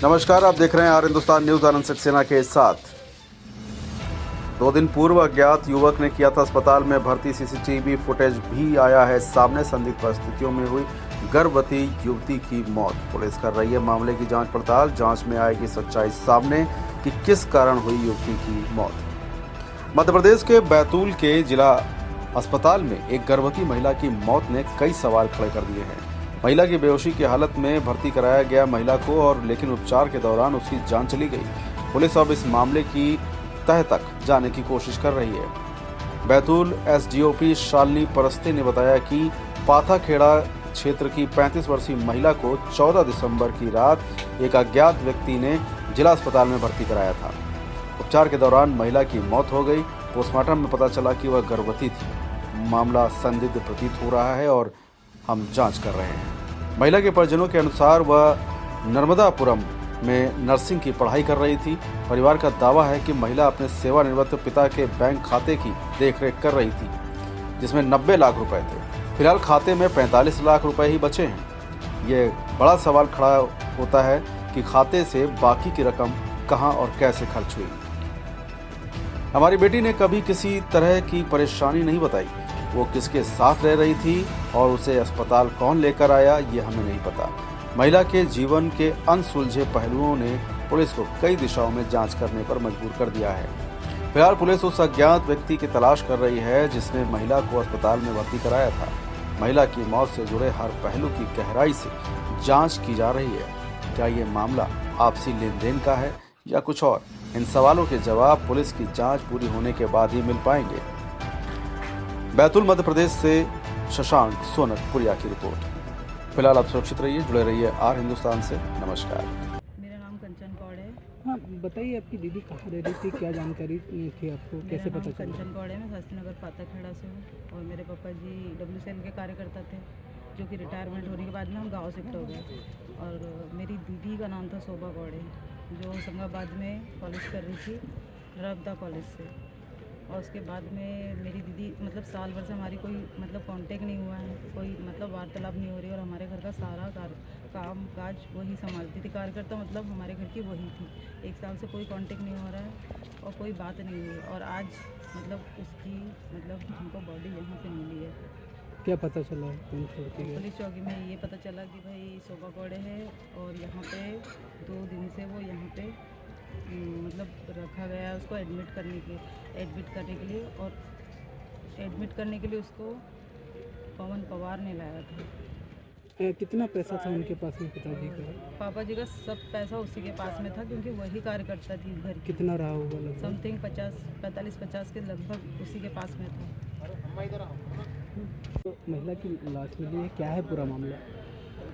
नमस्कार, आप देख रहे हैं आर हिंदुस्तान न्यूज। आनंद सक्सेना के साथ। 2 दिन पूर्व अज्ञात युवक ने किया था अस्पताल में भर्ती। सीसीटीवी फुटेज भी आया है सामने। संदिग्ध परिस्थितियों में हुई गर्भवती युवती की मौत। पुलिस कर रही है मामले की जांच पड़ताल। जांच में आएगी सच्चाई सामने कि किस कारण हुई युवती की मौत। मध्य प्रदेश के बैतूल के जिला अस्पताल में एक गर्भवती महिला की मौत ने कई सवाल खड़े कर दिए हैं। महिला की बेहोशी की हालत में भर्ती कराया गया महिला को, और लेकिन उपचार के दौरान उसकी जान चली गई। पुलिस अब इस मामले की तह तक जाने की कोशिश कर रही है। बैतूल एसडीओपी शालिनी परस्ते ने बताया कि पाथाखेड़ा क्षेत्र की 35 वर्षीय महिला को 14 दिसंबर की रात एक अज्ञात व्यक्ति ने जिला अस्पताल में भर्ती कराया था। उपचार के दौरान महिला की मौत हो गई। पोस्टमार्टम में पता चला कि वह गर्भवती थी। मामला संदिग्ध प्रतीत हो रहा है और हम जांच कर रहे हैं। महिला के परिजनों के अनुसार वह नर्मदापुरम में नर्सिंग की पढ़ाई कर रही थी। परिवार का दावा है कि महिला अपने सेवानिवृत्त पिता के बैंक खाते की देखरेख कर रही थी, जिसमें 90 लाख रुपए थे। फिलहाल खाते में 45 लाख रुपए ही बचे हैं। ये बड़ा सवाल खड़ा होता है कि खाते से बाकी की रकम कहां और कैसे खर्च हुई। हमारी बेटी ने कभी किसी तरह की परेशानी नहीं बताई। वो किसके साथ रह रही थी और उसे अस्पताल कौन लेकर आया, ये हमें नहीं पता। महिला के जीवन के अनसुलझे पहलुओं ने पुलिस को कई दिशाओं में जांच करने पर मजबूर कर दिया है। फिलहाल पुलिस उस अज्ञात व्यक्ति की तलाश कर रही है जिसने महिला को अस्पताल में भर्ती कराया था। महिला की मौत से जुड़े हर पहलू की गहराई से जांच की जा रही है। क्या ये मामला आपसी लेन देन का है या कुछ और? इन सवालों के जवाब पुलिस की जांच पूरी होने के बाद ही मिल पाएंगे। बैतूल मध्य प्रदेश से शशांक सोनकपुरिया की रिपोर्ट। फिलहाल आप सुरक्षित रहिए, जुड़े रहिए आर हिंदुस्तान से। नमस्कार। मेरा नाम कंचन कौड़ है। हाँ, बताइए आपकी दीदी कहाँ रह रही थी, क्या जानकारी थी आपको, कैसे पता चला? कंचन कौड़ है, मैं शास्त्री नगर पाथाखेड़ा से हूँ और मेरे पापा जी WCL के कार्यकर्ता थे, जो कि रिटायरमेंट होने के बाद में हम गांव शिफ्ट हो गए। और मेरी दीदी का नाम था शोभा कौड़े, जो होशंगाबाद में कॉलेज कर रही थी, रवदा कॉलेज से। और उसके बाद में मेरी दीदी मतलब साल भर से हमारी कोई मतलब कांटेक्ट नहीं हुआ है, कोई मतलब वार्तालाप नहीं हो रही। और हमारे घर का सारा काम काज वही संभालती थी। कार्यकर्ता मतलब हमारे घर की वही थी। 1 साल से कोई कांटेक्ट नहीं हो रहा है और कोई बात नहीं हुई। और आज मतलब उसकी मतलब हमको बॉडी यहाँ से मिली है। क्या पता चला पुलिस चौकी में ये पता चला कि भाई शोभा कौड़े है और यहाँ पे 2 दिन से वो यहाँ पे मतलब रखा गया है उसको एडमिट करने के लिए। और एडमिट करने के लिए उसको पवन पवार ने लाया था। कितना पैसा था उनके पास में पिताजी का? पापा जी का सब पैसा उसी के पास में था, क्योंकि वही कार्यकर्ता थी घर की। कितना रहा होगा लगभग? समथिंग 45-50 के लगभग उसी के पास में था। तो महिला की लाश मिली है, क्या है पूरा मामला?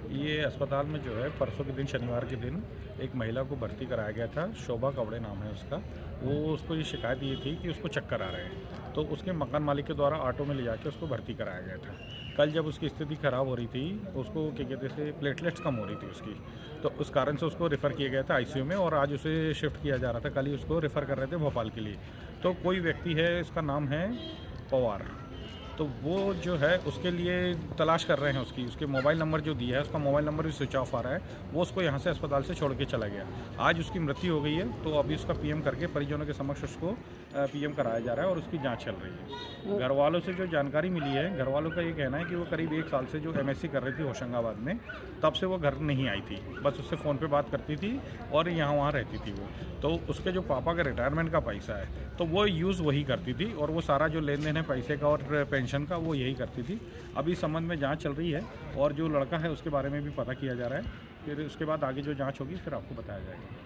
ये अस्पताल में जो है परसों के दिन शनिवार के दिन एक महिला को भर्ती कराया गया था। शोभा कौड़े नाम है उसका। वो उसको ये शिकायत ये थी कि उसको चक्कर आ रहे हैं, तो उसके मकान मालिक के द्वारा ऑटो में ले जाके उसको भर्ती कराया गया था। कल जब उसकी स्थिति ख़राब हो रही थी, उसको क्या कहते से प्लेटलेट्स कम हो रही थी उसकी, तो उस कारण से उसको रेफ़र किया गया था ICU में, और आज उसे शिफ्ट किया जा रहा था। कल ही उसको रेफ़र कर रहे थे भोपाल के लिए। तो कोई व्यक्ति है, उसका नाम है पवार, तो वो जो है उसके लिए तलाश कर रहे हैं उसके मोबाइल नंबर जो दिया है, उसका मोबाइल नंबर भी स्विच ऑफ आ रहा है। वो उसको यहाँ से अस्पताल से छोड़ के चला गया। आज उसकी मृत्यु हो गई है, तो अभी उसका PM करके परिजनों के समक्ष उसको PM कराया जा रहा है और उसकी जांच चल रही है। घर वालों से जो जानकारी मिली है, घर वालों का ये कहना है कि वो करीब 1 साल से जो MSc कर रही थी होशंगाबाद में, तब से वो घर नहीं आई थी। बस उससे फ़ोन पे बात करती थी और यहाँ वहाँ रहती थी वो। तो उसके जो पापा का रिटायरमेंट का पैसा है, तो वो यूज़ वही करती थी, और वो सारा जो लेन देन है पैसे का और पेंशन का, वो यही करती थी। अभी इस संबंध में जांच चल रही है और जो लड़का है उसके बारे में भी पता किया जा रहा है। फिर उसके बाद आगे जो जांच होगी फिर आपको बताया जाएगा।